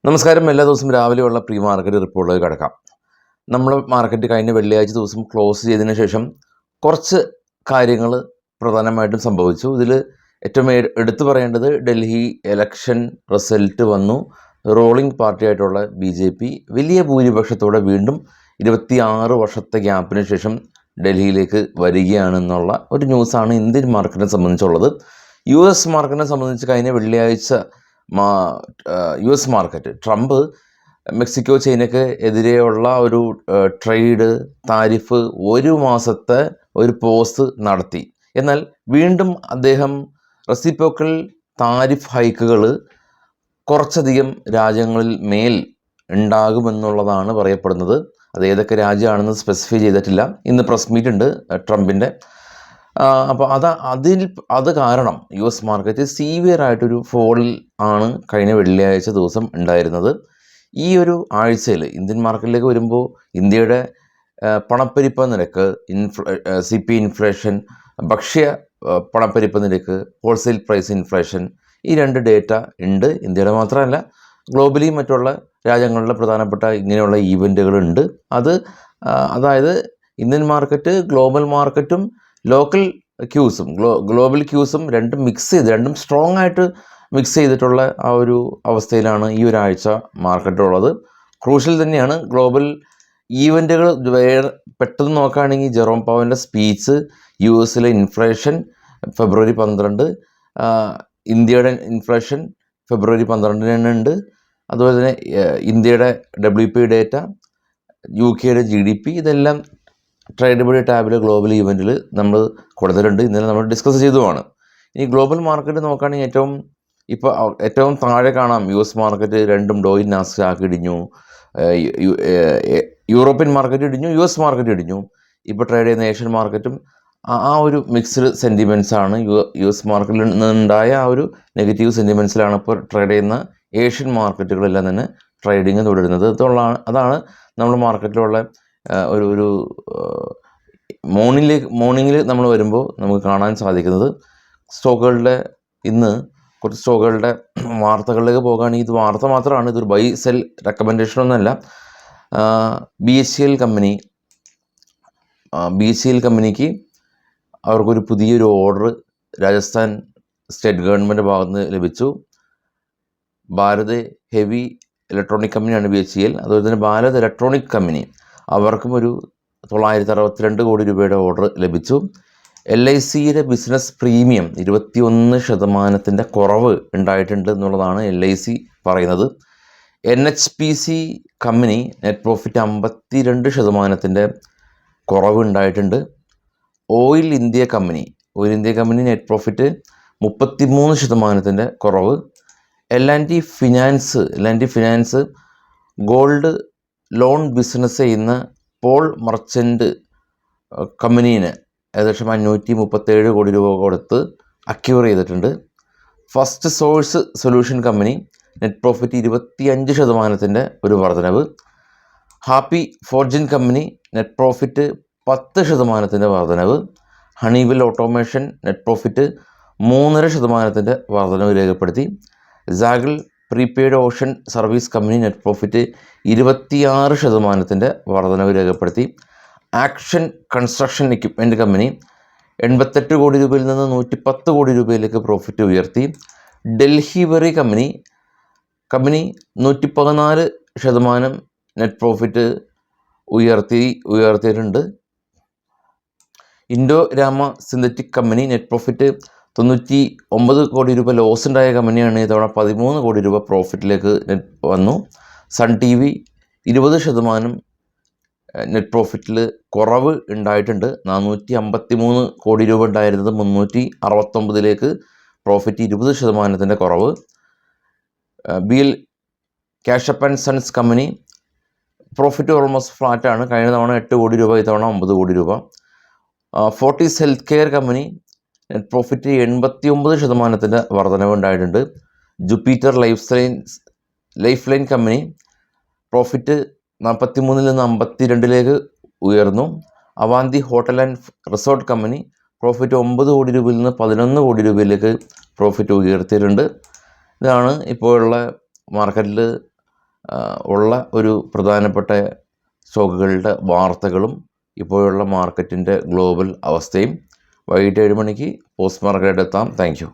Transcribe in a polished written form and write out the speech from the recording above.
നമസ്കാരം. എല്ലാ ദിവസവും രാവിലെയുള്ള പ്രീ മാർക്കറ്റ് റിപ്പോർട്ടിലേക്ക് കടക്കാം. നമ്മൾ മാർക്കറ്റ് കഴിഞ്ഞ വെള്ളിയാഴ്ച ദിവസം ക്ലോസ് ചെയ്തതിന് ശേഷം കുറച്ച് കാര്യങ്ങൾ പ്രധാനമായിട്ടും സംഭവിച്ചു. ഇതിൽ ഏറ്റവും എടുത്തു പറയേണ്ടത് ഡൽഹി എലക്ഷൻ റിസൾട്ട് വന്നു. റോളിംഗ് പാർട്ടിയായിട്ടുള്ള BJP വലിയ ഭൂരിപക്ഷത്തോടെ വീണ്ടും 26 വർഷത്തെ ഗ്യാപ്പിന് ശേഷം ഡൽഹിയിലേക്ക് വരികയാണെന്നുള്ള ഒരു ന്യൂസാണ് ഇന്ത്യൻ മാർക്കറ്റിനെ സംബന്ധിച്ചുള്ളത്. US മാർക്കറ്റിനെ സംബന്ധിച്ച് കഴിഞ്ഞ വെള്ളിയാഴ്ച US മാർക്കറ്റ് ട്രംപ് മെക്സിക്കോ ചൈനയ്ക്ക് എതിരെയുള്ള ഒരു ട്രേഡ് താരിഫ് 1 മാസത്തെ ഒരു പോസ് നടത്തി. എന്നാൽ വീണ്ടും അദ്ദേഹം റെസിപ്രോക്കൽ താരിഫ് ഹൈക്കുകൾ കുറച്ചധികം രാജ്യങ്ങളിൽ മേൽ ഉണ്ടാകുമെന്നുള്ളതാണ് പറയപ്പെടുന്നത്. അത് ഏതൊക്കെ രാജ്യമാണെന്ന് സ്പെസിഫൈ ചെയ്തിട്ടില്ല. ഇന്ന് പ്രസ് മീറ്റ് ഉണ്ട് ട്രംപിൻ്റെ. അപ്പോൾ അത് കാരണം US മാർക്കറ്റ് സീവിയർ ആയിട്ടൊരു ഫോളിൽ ആണ് കഴിഞ്ഞ വെള്ളിയാഴ്ച ദിവസം ഉണ്ടായിരുന്നത്. ഈ ഒരു ആഴ്ചയിൽ ഇന്ത്യൻ മാർക്കറ്റിലേക്ക് വരുമ്പോൾ ഇന്ത്യയുടെ പണപ്പെരുപ്പ നിരക്ക്, CPI ഇൻഫ്ലേഷൻ, ഭക്ഷ്യ പണപ്പെരുപ്പ നിരക്ക്, ഹോൾസെയിൽ പ്രൈസ് ഇൻഫ്ലേഷൻ, ഈ 2 ഡേറ്റ ഉണ്ട്. ഇന്ത്യയുടെ മാത്രമല്ല, ഗ്ലോബലി മറ്റുള്ള രാജ്യങ്ങളിലെ പ്രധാനപ്പെട്ട ഇങ്ങനെയുള്ള ഈവൻറ്റുകളുണ്ട്. അതായത് ഇന്ത്യൻ മാർക്കറ്റ് ഗ്ലോബൽ മാർക്കറ്റും ലോക്കൽ ക്യൂസും ഗ്ലോബൽ ക്യൂസും രണ്ടും സ്ട്രോങ് ആയിട്ട് മിക്സ് ചെയ്തിട്ടുള്ള ആ ഒരു അവസ്ഥയിലാണ് ഈ ഒരാഴ്ച മാർക്കറ്റ് ഉള്ളത്. ക്രൂഷ്യൽ തന്നെയാണ്. ഗ്ലോബൽ ഈവൻറ്റുകൾ പെട്ടെന്ന് നോക്കുകയാണെങ്കിൽ ജെറോം പവലിൻ്റെ സ്പീച്ച്, US ഇൻഫ്ലേഷൻ ഫെബ്രുവരി 12, ഇന്ത്യയുടെ ഇൻഫ്ലേഷൻ ഫെബ്രുവരി 12 ഉണ്ട്. അതുപോലെ തന്നെ ഇന്ത്യയുടെ WP ഡേറ്റ, UK GDP, ഇതെല്ലാം ട്രേഡബിൾ ടാബിൽ ഗ്ലോബൽ ഈവൻറ്റിൽ നമ്മൾ കൊടുത്തിട്ടുണ്ട്. ഇന്നലെ നമ്മൾ ഡിസ്കസ് ചെയ്തതുമാണ്. ഇനി ഗ്ലോബൽ മാർക്കറ്റ് നോക്കുകയാണെങ്കിൽ ഏറ്റവും താഴെ കാണാം US മാർക്കറ്റ് 2 ഡോയിൽ നാസ്ഡാക്ക് ഇടിഞ്ഞു, യൂറോപ്യൻ മാർക്കറ്റ് ഇടിഞ്ഞു, US മാർക്കറ്റ് ഇടിഞ്ഞു. ഇപ്പോൾ ട്രേഡ് ചെയ്യുന്ന ഏഷ്യൻ മാർക്കറ്റും ആ ഒരു മിക്സ്ഡ് സെൻറ്റിമെൻറ്റ്സ് ആണ്. US മാർക്കറ്റിൽ നിന്നുണ്ടായ ആ ഒരു നെഗറ്റീവ് സെൻറ്റിമെൻറ്റ്സിലാണ് ഇപ്പോൾ ട്രേഡ് ചെയ്യുന്ന ഏഷ്യൻ മാർക്കറ്റുകളെല്ലാം തന്നെ ട്രേഡിങ് തുടരുന്നത്. അതാണ് നമ്മുടെ മാർക്കറ്റിലുള്ള ഒരു മോർണിംഗിൽ നമ്മൾ വരുമ്പോൾ നമുക്ക് കാണാൻ സാധിക്കുന്നത്. ഇന്ന് കുറച്ച് സ്റ്റോക്കുകളുടെ വാർത്തകളിലേക്ക് പോകുകയാണെങ്കിൽ ഇത് വാർത്ത മാത്രമാണ്, ഇതൊരു ബൈ സെൽ റെക്കമെൻഡേഷൻ ഒന്നുമല്ല. BHEL കമ്പനിക്ക് അവർക്കൊരു പുതിയൊരു ഓർഡർ രാജസ്ഥാൻ സ്റ്റേറ്റ് ഗവൺമെൻറ് ഭാഗത്ത് നിന്ന് ലഭിച്ചു. ഭാരത് ഹെവി ഇലക്ട്രോണിക് കമ്പനിയാണ് BHEL. അതുപോലെ തന്നെ ഭാരത് ഇലക്ട്രോണിക് കമ്പനി, അവർക്കും ഒരു 962 കോടി രൂപയുടെ ഓർഡർ ലഭിച്ചു. LICയുടെ ബിസിനസ് പ്രീമിയം 21% കുറവ് ഉണ്ടായിട്ടുണ്ട് എന്നുള്ളതാണ് LIC പറയുന്നത്. NHPC കമ്പനി നെറ്റ് പ്രോഫിറ്റ് 52% കുറവ് ഉണ്ടായിട്ടുണ്ട്. Oil India company net profit 33% കുറവ്. L&T finance gold loan business ചെയ്യുന്ന പോൾ മർച്ചൻ്റ് കമ്പനീന് ഏകദേശം 537 കോടി രൂപ കൊടുത്ത് അക്യൂർ ചെയ്തിട്ടുണ്ട്. First source solution company net profit 25% ഒരു വർധനവ്. Happy forging company net profit 10% വർധനവ്. ഹണിവെൽ ഓട്ടോമേഷൻ നെറ്റ് പ്രോഫിറ്റ് 3.5% വർധനവ് രേഖപ്പെടുത്തി. സാഗിൾ prepaid ocean service company net profit 26% വർധനവ് രേഖപ്പെടുത്തി. ആക്ഷൻ കൺസ്ട്രക്ഷൻ എക്യുപ്മെൻറ്റ് കമ്പനി 88 കോടി രൂപയിൽ നിന്ന് 110 കോടി രൂപയിലേക്ക് പ്രോഫിറ്റ് ഉയർത്തി. ഡൽഹി വെറി കമ്പനി 114% നെറ്റ് പ്രോഫിറ്റ് ഉയർത്തിയിട്ടുണ്ട്. Indo Rama synthetic company net profit 99 കോടി രൂപ ലോസ് ഉണ്ടായ കമ്പനിയാണ്. ഇതവണ 13 കോടി രൂപ പ്രോഫിറ്റിലേക്ക് വന്നു. സൺ TV 20% നെറ്റ് പ്രോഫിറ്റിൽ കുറവ് ഉണ്ടായിട്ടുണ്ട്. 453 കോടി രൂപ ഉണ്ടായിരുന്നത് 369 പ്രോഫിറ്റ് 20% കുറവ്. BL Kashyap and sons company profit almost ഫ്ലാറ്റാണ്. കഴിഞ്ഞ തവണ 8 കോടി രൂപ, ഇത്തവണ 9 കോടി രൂപ. Fortis health care company net profit 89% വർധനവ് ഉണ്ടായിട്ടുണ്ട്. Jupiter life line company profit 43 നിന്ന് 52 ഉയർന്നു. Avanti hotel and resort company profit 9 കോടി രൂപയിൽ നിന്ന് 11 കോടി രൂപയിലേക്ക് പ്രോഫിറ്റ് ഉയർത്തിയിട്ടുണ്ട്. ഇതാണ് ഇപ്പോഴുള്ള മാർക്കറ്റിൽ ഉള്ള ഒരു പ്രധാനപ്പെട്ട സ്റ്റോക്കുകളുടെ വാർത്തകളും ഇപ്പോഴുള്ള മാർക്കറ്റിൻ്റെ ഗ്ലോബൽ അവസ്ഥയും വൈകിട്ട് 7 മണിക്ക് പോസ്റ്റ് മാർക്കറ്റ് എത്താം. Thank you.